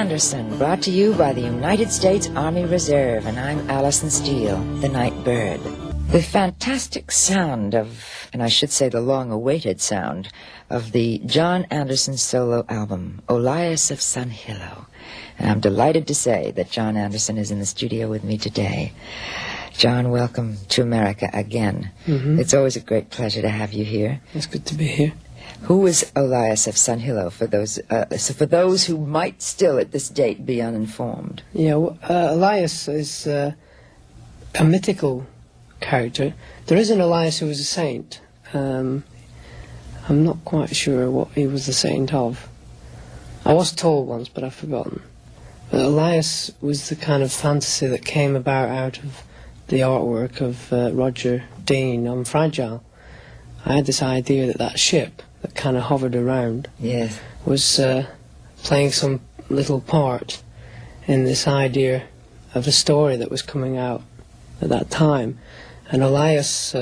Anderson, brought to you by the United States Army Reserve, and I'm Allison Steele, the Night Bird. The fantastic sound of, and I should say the long-awaited sound, of the Jon Anderson solo album, Olias of Sanhillo. And I'm delighted to say that Jon Anderson is in the studio with me today. Jon, welcome to America again. Mm-hmm. It's always a great pleasure to have you here. It's good to be here. Who is Olias of Sanhillo for those who might still at this date be uninformed? Yeah, Olias is a mythical character. There is an Olias who was a saint. I'm not quite sure what he was the saint of. I was told once, but I've forgotten. But Olias was the kind of fantasy that came about out of the artwork of Roger Dean on Fragile. I had this idea that that ship that kind of hovered around was playing some little part in this idea of a story that was coming out at that time. And Olias,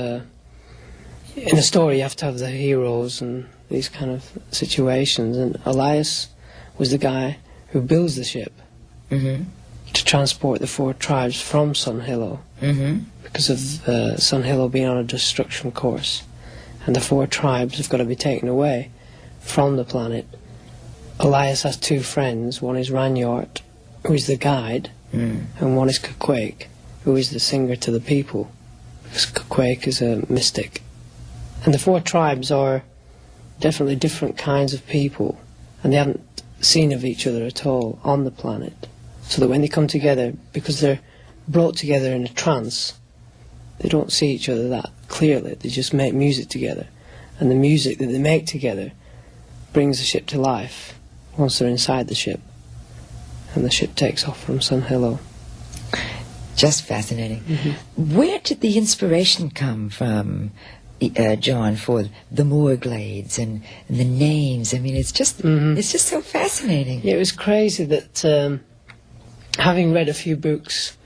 in a story you have to have the heroes and these kind of situations, and Olias was the guy who builds the ship to transport the 4 tribes from Sanhillo, because of Sanhillo being on a destruction course. And the 4 tribes have got to be taken away from the planet. Olias has 2 friends. One is Ranyart, who is the guide, and one is Caquake, who is the singer to the people, because Caquake is a mystic. And the 4 tribes are definitely different kinds of people, and they haven't seen of each other at all on the planet. So that when they come together, because they're brought together in a trance, they don't see each other that clearly. They just make music together, and the music that they make together brings the ship to life once they're inside the ship, and the ship takes off from Sanhillo. Just fascinating. Where did the inspiration come from, Jon, for the Moorglades and the names? I mean, it's just so fascinating. Yeah, it was crazy that having read a few books,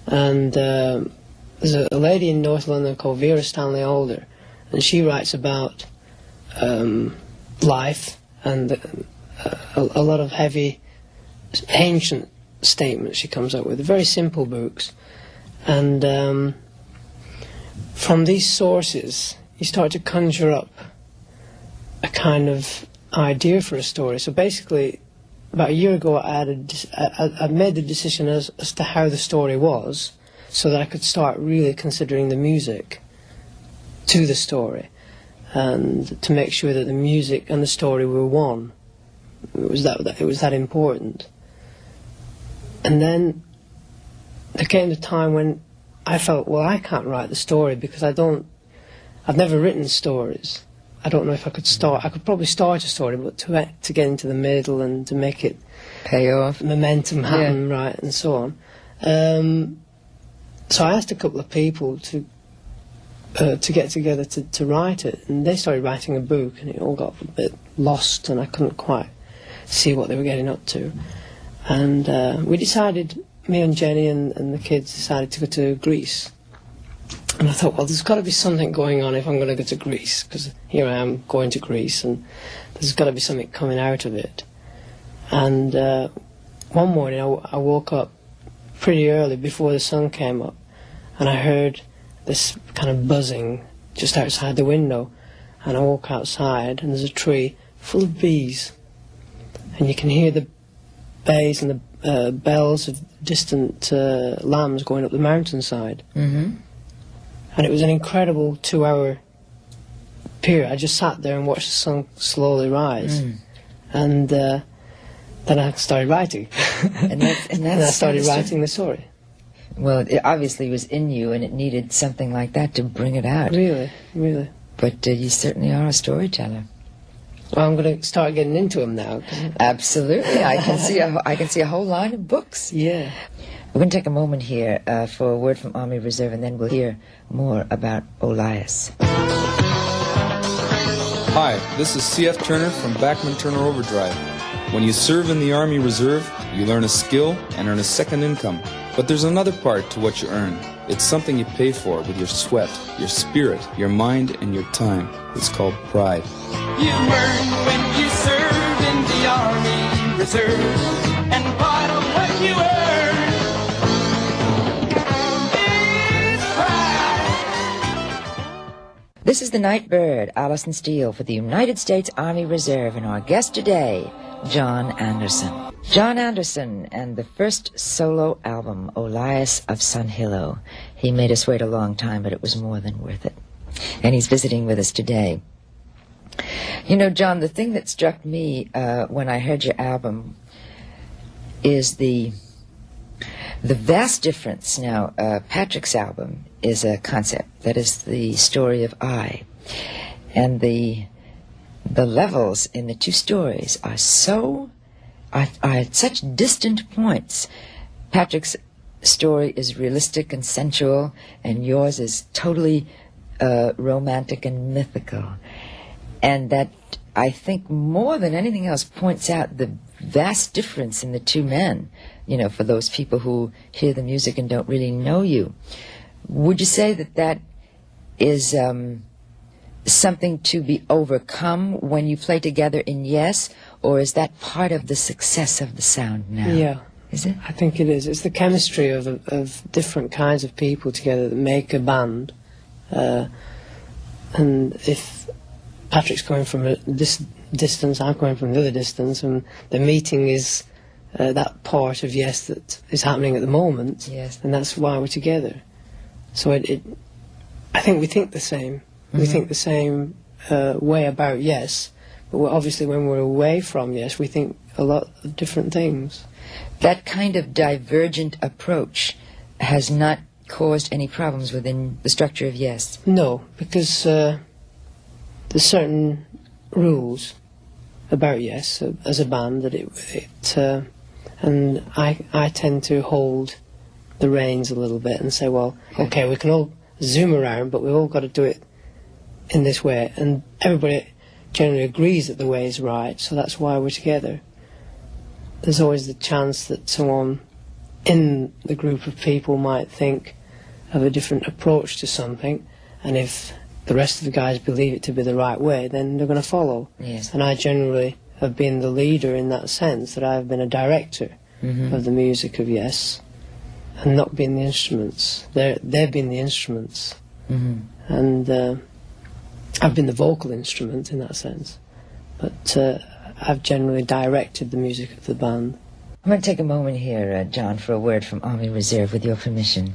and there's a lady in North London called Vera Stanley Alder, and she writes about life and a lot of heavy, ancient statements she comes up with, very simple books. And from these sources, you start to conjure up a kind of idea for a story. So basically, about a year ago, I made the decision as to how the story was, so that I could start really considering the music to the story, and to make sure that the music and the story were one. It was that important. And then there came the time when I felt, well, I can't write the story because I've never written stories. I don't know if I could start. I could probably start a story, but to get into the middle and to make it pay off, momentum happen, right, and so on. So I asked a couple of people to get together to write it, and they started writing a book, and it all got a bit lost, and I couldn't quite see what they were getting up to. And we decided, me and Jenny and the kids decided to go to Greece. And I thought, well, there's got to be something going on if I'm going to go to Greece, because here I am going to Greece, and there's got to be something coming out of it. And one morning I woke up pretty early, before the sun came up, and I heard this kind of buzzing just outside the window. And I walk outside, and there's a tree full of bees, and you can hear the bays and the bells of distant lambs going up the mountainside. And it was an incredible 2-hour period. I just sat there and watched the sun slowly rise. And then I started writing. and I started writing the story. Well, it obviously was in you, and it needed something like that to bring it out. Really, really. But you certainly are a storyteller. Well, I'm going to start getting into them now. Absolutely. I can see a whole line of books. Yeah. We're going to take a moment here for a word from Army Reserve, and then we'll hear more about Olias. Hi, this is C.F. Turner from Backman Turner Overdrive. When you serve in the Army Reserve, you learn a skill and earn a second income. But there's another part to what you earn. It's something you pay for with your sweat, your spirit, your mind, and your time. It's called pride. You earn when you serve in the Army Reserve. you earn is pride. This is the Night Bird, Allison Steele, for the United States Army Reserve, and our guest today, Jon Anderson. Jon Anderson and the first solo album, Olias of Sanhillo. He made us wait a long time, but it was more than worth it. And he's visiting with us today. You know, Jon, the thing that struck me when I heard your album is the vast difference. Now, Patrick's album is a concept. That is the story of I. And the levels in the two stories are at such distant points. Patrick's story is realistic and sensual, and yours is totally romantic and mythical. And that, I think, more than anything else, points out the vast difference in the two men, you know, for those people who hear the music and don't really know you. Would you say that that is something to be overcome when you play together in Yes, or is that part of the success of the sound now? Yeah. Is it? I think it is. It's the chemistry of different kinds of people together that make a band. And if Patrick's coming from this distance, I'm coming from the other distance, and the meeting is that part of Yes that is happening at the moment, Yes. and that's why we're together. So I think we think the same. Mm-hmm. We think the same way about Yes, but obviously when we're away from Yes, we think a lot of different things. That kind of divergent approach has not caused any problems within the structure of Yes. No, because there's certain rules about Yes as a band that and I tend to hold the reins a little bit and say, well, okay, we can all zoom around, but we've all got to do it in this way, and everybody generally agrees that the way is right, so that's why we're together. There's always the chance that someone in the group of people might think of a different approach to something, and if the rest of the guys believe it to be the right way, then they're going to follow. Yes. And I generally have been the leader in that sense, that I've been a director of the music of Yes, and not been the instruments. They've been the instruments. And I've been the vocal instrument in that sense. But I've generally directed the music of the band. I'm going to take a moment here, Jon, for a word from Army Reserve, with your permission.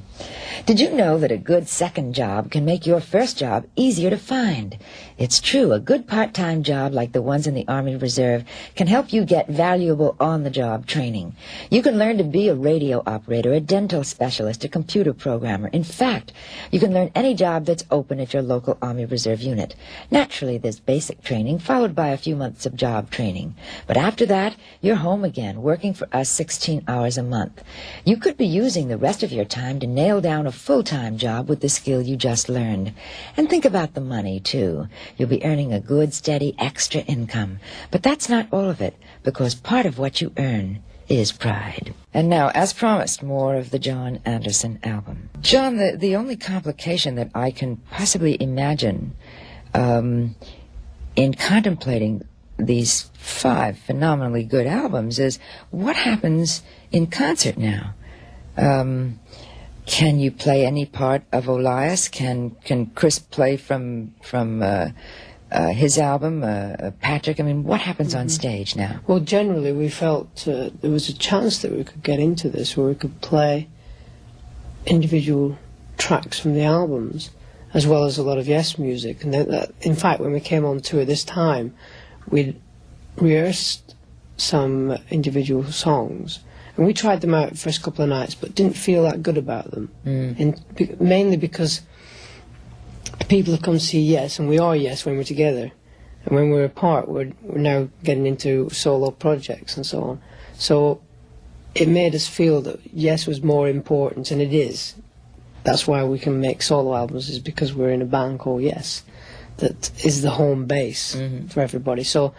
Did you know that a good second job can make your first job easier to find? It's true, a good part-time job like the ones in the Army Reserve can help you get valuable on-the-job training. You can learn to be a radio operator, a dental specialist, a computer programmer. In fact, you can learn any job that's open at your local Army Reserve unit. Naturally, there's basic training, followed by a few months of job training. But after that, you're home again, working for us 16 hours a month. You could be using the rest of your time to nail down a full-time job with the skill you just learned. And think about the money, too. You'll be earning a good, steady, extra income. But that's not all of it, because part of what you earn is pride. And now, as promised, more of the Jon Anderson album. Jon, the only complication that I can possibly imagine in contemplating these 5 phenomenally good albums is what happens in concert now. Can you play any part of Olias? Can Chris play from his album, Patrick? I mean, what happens on stage now? Well, generally we felt there was a chance that we could get into this where we could play individual tracks from the albums as well as a lot of Yes music. And in fact, when we came on tour this time, we'd rehearsed some individual songs, and we tried them out the first couple of nights but didn't feel that good about them. Mainly because people have come to see Yes, and we are Yes when we're together, and when we're apart we're now getting into solo projects and so on. So it made us feel that Yes was more important, and it is. That's why we can make solo albums, is because we're in a band called Yes that is the home base for everybody. So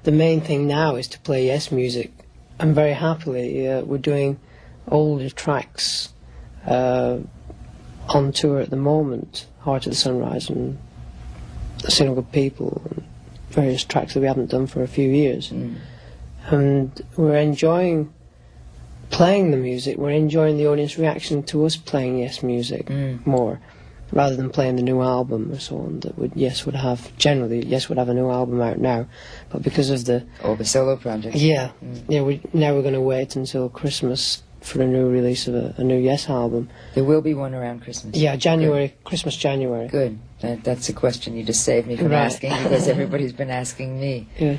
the main thing now is to play Yes music, and very happily we're doing older tracks on tour at the moment, Heart of the Sunrise and Single People, and various tracks that we haven't done for a few years. And we're enjoying playing the music, we're enjoying the audience reaction to us playing Yes music more, rather than playing the new album or so on that Yes would have a new album out now, but because of the solo projects. Yeah, now we're going to wait until Christmas for a new release of a new Yes album. There will be one around Christmas. Yeah, January, Good. Christmas, January. Good. That's a question you just saved me from asking, because everybody's been asking me. Yeah.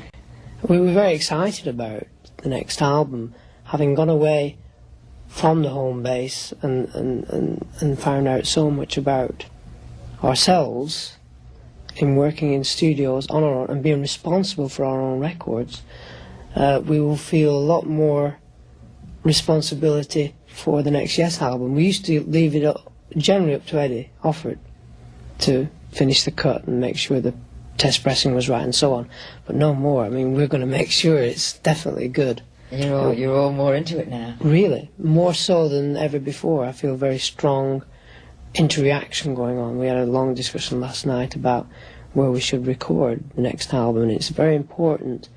We were very excited about the next album, having gone away from the home base and found out so much about ourselves in working in studios on our own and being responsible for our own records. We will feel a lot more responsibility for the next Yes album. We used to leave it generally up to Eddie Offord to finish the cut and make sure the test pressing was right and so on, but no more. I mean, we're going to make sure it's definitely good. You're all more into it now. Really, more so than ever before. I feel very strong interaction going on. We had a long discussion last night about where we should record the next album, and it's very important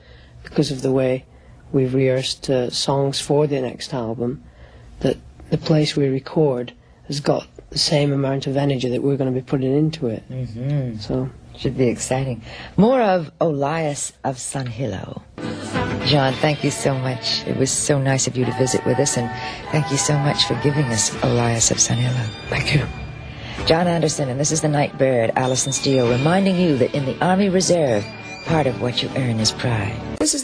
because of the way we've rehearsed songs for the next album, that the place we record has got the same amount of energy that we're going to be putting into it. So should be exciting. More of Elias of Sanhillo. Jon, thank you so much. It was so nice of you to visit with us, and thank you so much for giving us Elias of Sanhillo. thank you. Jon Anderson, and this is the Night Bird, Alison Steele, reminding you that in the Army Reserve, part of what you earn is pride. This is